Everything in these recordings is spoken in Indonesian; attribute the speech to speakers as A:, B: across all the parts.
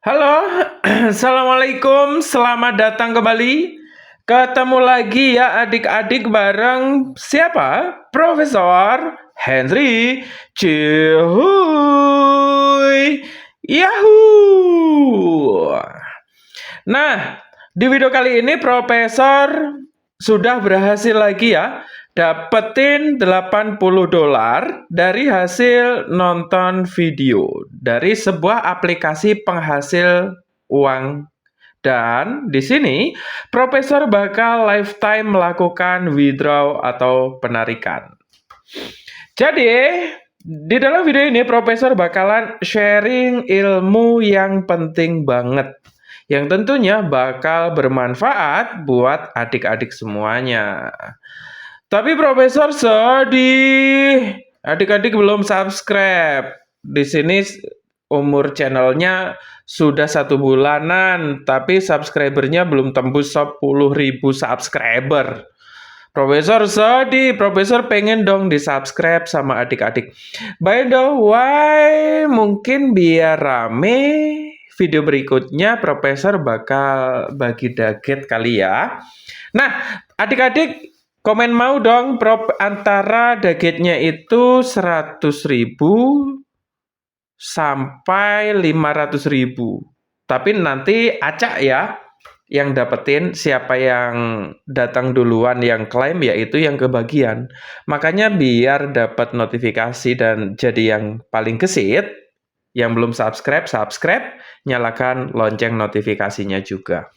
A: Halo, assalamualaikum, selamat datang kembali. Ketemu lagi ya adik-adik bareng siapa? Profesor Henry Cihuy. Yahoo! Nah, di video kali ini Profesor sudah berhasil lagi ya dapetin $80 dari hasil nonton video dari sebuah aplikasi penghasil uang. Dan di sini Profesor bakal lifetime melakukan withdraw atau penarikan. Jadi, di dalam video ini Profesor bakalan sharing ilmu yang penting banget yang tentunya bakal bermanfaat buat adik-adik semuanya. Tapi Profesor sedih, adik-adik belum subscribe. Di sini umur channelnya sudah 1 bulanan, tapi subscribernya belum tembus 10.000 subscriber. Profesor sedih, Profesor pengen dong di subscribe sama adik-adik. By the way, mungkin biar rame, video berikutnya Profesor bakal bagi daget kali ya. Nah, adik-adik komen mau dong antara dagetnya itu 100.000 sampai 500.000. Tapi nanti acak ya yang dapetin, siapa yang datang duluan yang klaim yaitu yang kebagian. Makanya biar dapat notifikasi dan jadi yang paling gesit, yang belum subscribe, nyalakan lonceng notifikasinya juga.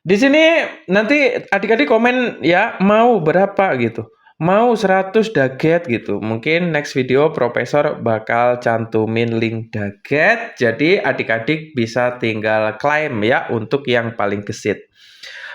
A: Di sini nanti adik-adik komen ya mau berapa gitu. Mau 100 daget gitu. Mungkin next video Profesor bakal cantumin link daget. Jadi adik-adik bisa tinggal klaim ya untuk yang paling gesit.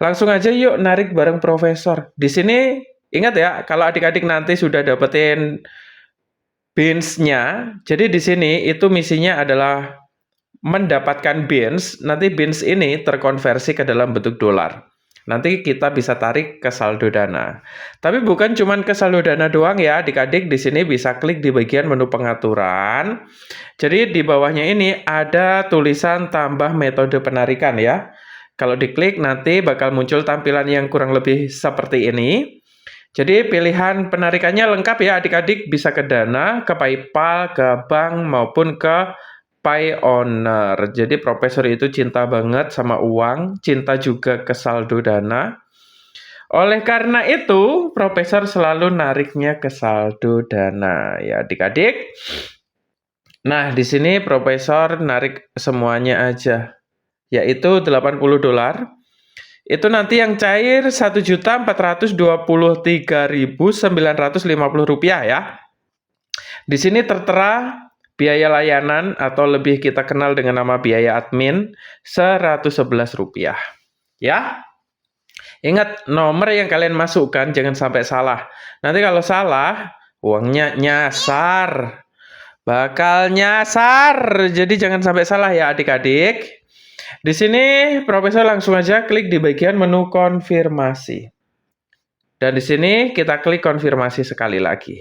A: Langsung aja yuk narik bareng Profesor. Di sini ingat ya, kalau adik-adik nanti sudah dapetin beans-nya, jadi di sini itu misinya adalah mendapatkan beans, nanti beans ini terkonversi ke dalam bentuk dolar. Nanti kita bisa tarik ke saldo dana. Tapi bukan cuma ke saldo dana doang ya, adik-adik di sini bisa klik di bagian menu pengaturan. Jadi di bawahnya ini ada tulisan tambah metode penarikan ya. Kalau diklik nanti bakal muncul tampilan yang kurang lebih seperti ini. Jadi pilihan penarikannya lengkap ya adik-adik, bisa ke Dana, ke PayPal, ke bank maupun ke Payowner. Jadi Profesor itu cinta banget sama uang, cinta juga ke saldo Dana. Oleh karena itu, Profesor selalu nariknya ke saldo Dana ya adik-adik. Nah, di sini Profesor narik semuanya aja, yaitu $80. Itu nanti yang cair Rp1.423.950 ya. Di sini tertera biaya layanan atau lebih kita kenal dengan nama biaya admin Rp111. Ya. Ingat nomor yang kalian masukkan jangan sampai salah. Nanti kalau salah, uangnya nyasar. Bakal nyasar. Jadi jangan sampai salah ya adik-adik. Di sini Profesor langsung aja klik di bagian menu konfirmasi. Dan di sini kita klik konfirmasi sekali lagi.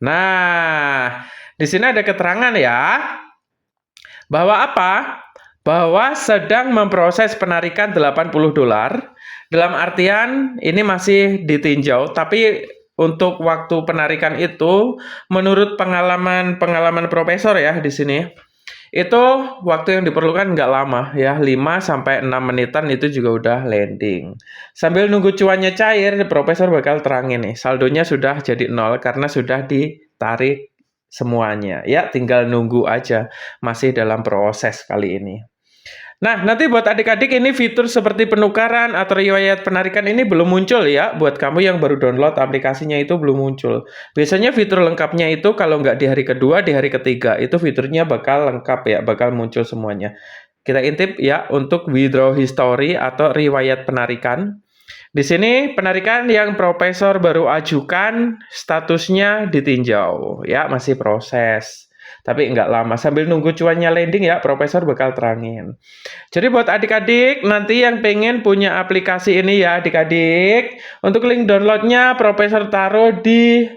A: Nah, di sini ada keterangan ya. Bahwa apa? Bahwa sedang memproses penarikan $80. Dalam artian ini masih ditinjau, tapi untuk waktu penarikan itu menurut pengalaman Profesor ya di sini. Itu waktu yang diperlukan nggak lama ya, 5-6 menitan itu juga udah landing. Sambil nunggu cuannya cair, Profesor bakal terangin nih, saldonya sudah jadi 0 karena sudah ditarik semuanya. Ya, tinggal nunggu aja, masih dalam proses kali ini. Nah, nanti buat adik-adik ini fitur seperti penukaran atau riwayat penarikan ini belum muncul ya. Buat kamu yang baru download aplikasinya itu belum muncul. Biasanya fitur lengkapnya itu kalau nggak di hari kedua, di hari ketiga. Itu fiturnya bakal lengkap ya, bakal muncul semuanya. Kita intip ya untuk withdraw history atau riwayat penarikan. Di sini penarikan yang Profesor baru ajukan statusnya ditinjau ya, masih proses. Tapi nggak lama, sambil nunggu cuannya landing ya, Profesor bakal terangin. Jadi buat adik-adik nanti yang pengen punya aplikasi ini ya adik-adik, untuk link downloadnya Profesor taruh di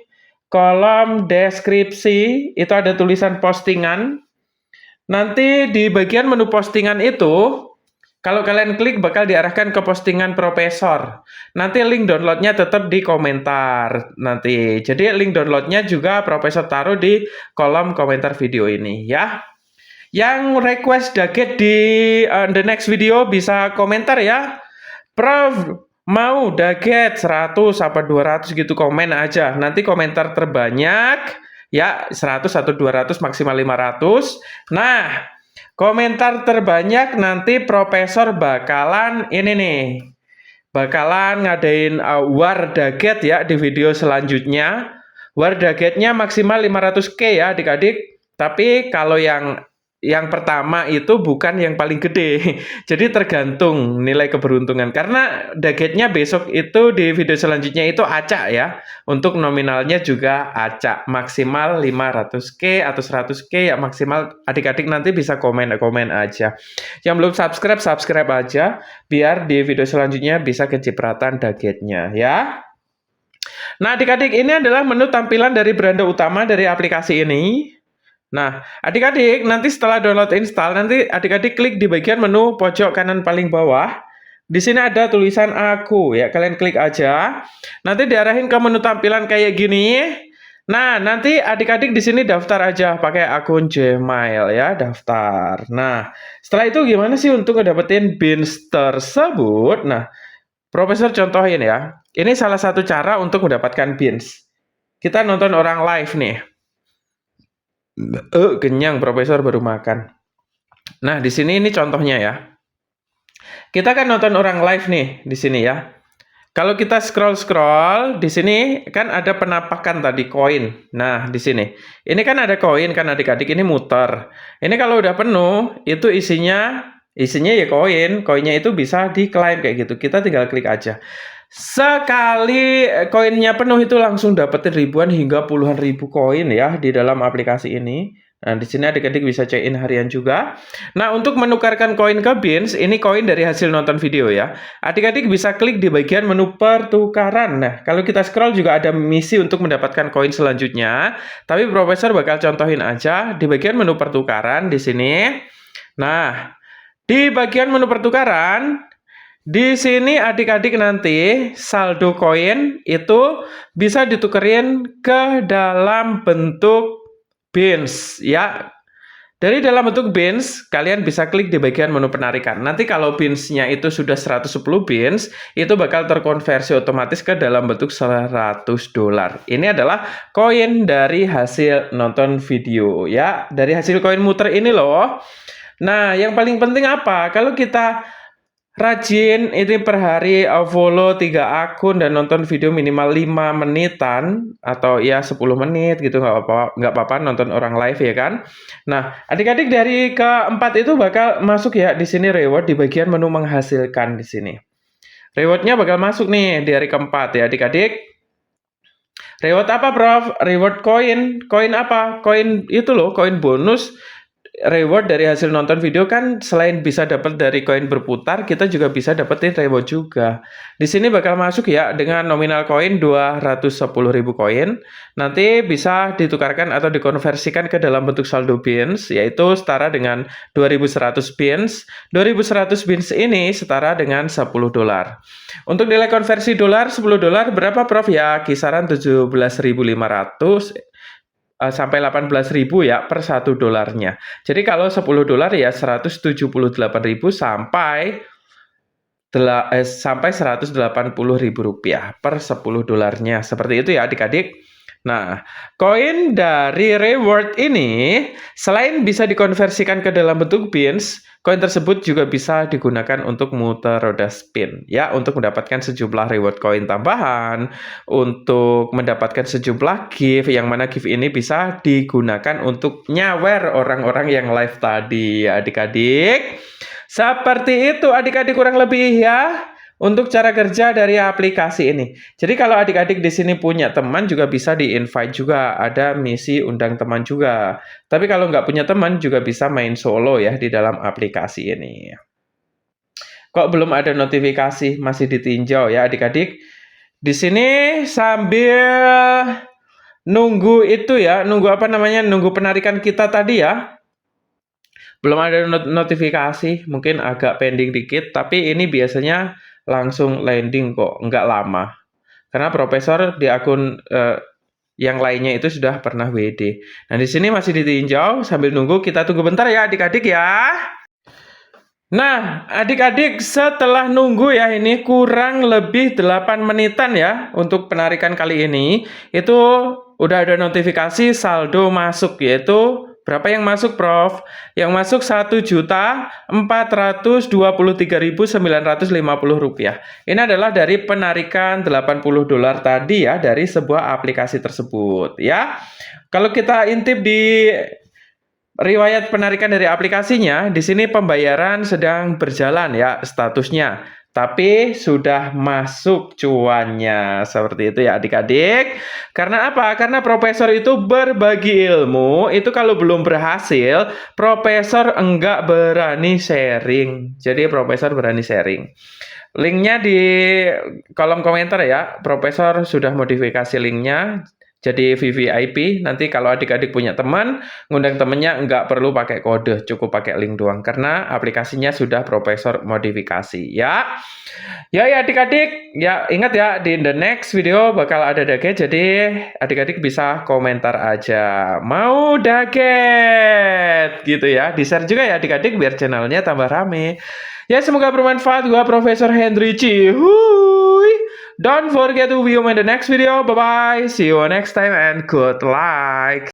A: kolom deskripsi, itu ada tulisan postingan. Nanti di bagian menu postingan itu, kalau kalian klik bakal diarahkan ke postingan Profesor. Nanti link downloadnya tetap di komentar nanti. Jadi link downloadnya juga Profesor taruh di kolom komentar video ini ya. Yang request daget di the next video bisa komentar ya. Prof, mau daget 100 apa 200 gitu, komen aja. Nanti komentar terbanyak ya 100 atau 200 maksimal 500. Nah, komentar terbanyak nanti Profesor bakalan ini nih. Bakalan ngadain war daget ya di video selanjutnya. War dagetnya maksimal 500k ya adik-adik. Tapi kalau yang pertama itu bukan yang paling gede. Jadi tergantung nilai keberuntungan. Karena dagetnya besok itu di video selanjutnya itu acak ya. Untuk nominalnya juga acak. Maksimal 500k atau 100k ya maksimal. Adik-adik nanti bisa komen-komen aja. Yang belum subscribe, subscribe aja. Biar di video selanjutnya bisa kecipratan dagetnya ya. Nah adik-adik ini adalah menu tampilan dari beranda utama dari aplikasi ini. Nah, adik-adik nanti setelah download install, nanti adik-adik klik di bagian menu pojok kanan paling bawah. Di sini ada tulisan aku ya, kalian klik aja. Nanti diarahin ke menu tampilan kayak gini. Nah, nanti adik-adik di sini daftar aja pakai akun Gmail ya, daftar. Nah, setelah itu gimana sih untuk ngedapetin bins tersebut? Nah, Profesor contohin ya. Ini salah satu cara untuk mendapatkan bins. Kita nonton orang live nih. Kenyang, Profesor baru makan. Nah, di sini ini contohnya ya. Kita kan nonton orang live nih di sini ya. Kalau kita scroll-scroll, di sini kan ada penampakan tadi koin. Nah, di sini. Ini kan ada koin kan adik-adik, ini muter. Ini kalau udah penuh, itu isinya ya koin. Koinnya itu bisa diklaim kayak gitu. Kita tinggal klik aja. Sekali koinnya penuh itu langsung dapetin ribuan hingga puluhan ribu koin ya di dalam aplikasi ini. Nah, di sini adik-adik bisa check in harian juga. Nah, untuk menukarkan koin ke bins, ini koin dari hasil nonton video ya. Adik-adik bisa klik di bagian menu pertukaran. Nah, kalau kita scroll juga ada misi untuk mendapatkan koin selanjutnya. Tapi Profesor bakal contohin aja di bagian menu pertukaran di sini. Nah, di bagian menu pertukaran, di sini adik-adik nanti saldo koin itu bisa ditukerin ke dalam bentuk bins ya. Dari dalam bentuk bins, kalian bisa klik di bagian menu penarikan. Nanti kalau binsnya itu sudah 110 bins, itu bakal terkonversi otomatis ke dalam bentuk $100. Ini adalah koin dari hasil nonton video ya. Dari hasil koin muter ini loh. Nah, yang paling penting apa? Kalau kita rajin ini per hari follow 3 akun dan nonton video minimal 5 menitan atau ya 10 menit gitu nggak apa-apa nonton orang live ya kan. Nah, adik-adik dari keempat itu bakal masuk ya di sini reward di bagian menu menghasilkan di sini. Rewardnya bakal masuk nih di hari keempat ya adik-adik. Reward apa, Prof? Reward koin. Koin apa? Koin itu loh, koin bonus. Reward dari hasil nonton video kan selain bisa dapat dari koin berputar, kita juga bisa dapetin reward juga. Di sini bakal masuk ya dengan nominal koin 210.000 koin. Nanti bisa ditukarkan atau dikonversikan ke dalam bentuk saldo bins, yaitu setara dengan 2.100 bins. 2.100 bins ini setara dengan $10. Untuk nilai konversi dolar, $10 berapa, Prof? Ya, kisaran 17.500 sampai 18.000 ya per $1. Jadi kalau $10 ya 178.000 sampai 180.000 rupiah per $10. Seperti itu ya adik-adik. Nah, koin dari reward ini selain bisa dikonversikan ke dalam bentuk bins, koin tersebut juga bisa digunakan untuk muter roda spin ya, untuk mendapatkan sejumlah reward koin tambahan, untuk mendapatkan sejumlah gift yang mana gift ini bisa digunakan untuk nyawer orang-orang yang live tadi ya adik-adik. Seperti itu adik-adik kurang lebih ya. Untuk cara kerja dari aplikasi ini. Jadi kalau adik-adik di sini punya teman juga bisa di-invite juga. Ada misi undang teman juga. Tapi kalau nggak punya teman juga bisa main solo ya di dalam aplikasi ini. Kok belum ada notifikasi? Masih ditinjau ya adik-adik. Di sini sambil nunggu itu ya. Nunggu apa namanya? Nunggu penarikan kita tadi ya. Belum ada notifikasi, mungkin agak pending dikit, tapi ini biasanya langsung landing kok, nggak lama. Karena profesor di akun yang lainnya itu sudah pernah WD. Nah, di sini masih ditinjau sambil nunggu, kita tunggu bentar ya adik-adik ya. Nah, adik-adik setelah nunggu ya ini kurang lebih 8 menitan ya untuk penarikan kali ini. Itu udah ada notifikasi saldo masuk, yaitu berapa yang masuk, Prof? Yang masuk Rp1.423.950. Ini adalah dari penarikan $80 tadi ya dari sebuah aplikasi tersebut ya. Kalau kita intip di riwayat penarikan dari aplikasinya, di sini pembayaran sedang berjalan ya statusnya. Tapi sudah masuk cuannya. Seperti itu ya adik-adik. Karena apa? Karena profesor itu berbagi ilmu. Itu kalau belum berhasil, profesor enggak berani sharing. Jadi profesor berani sharing. Linknya di kolom komentar ya. Profesor sudah modifikasi linknya. Jadi VVIP, nanti kalau adik-adik punya teman, ngundang temennya nggak perlu pakai kode, cukup pakai link doang. Karena aplikasinya sudah profesor modifikasi, ya. Ya adik-adik, ya ingat ya, di the next video bakal ada daget, jadi adik-adik bisa komentar aja. Mau daget, gitu ya. Di-share juga ya adik-adik, biar channelnya tambah rame. Ya, semoga bermanfaat. Gua Profesor Henry Cihuy. Don't forget to view me in the next video. Bye-bye. See you next time and good luck.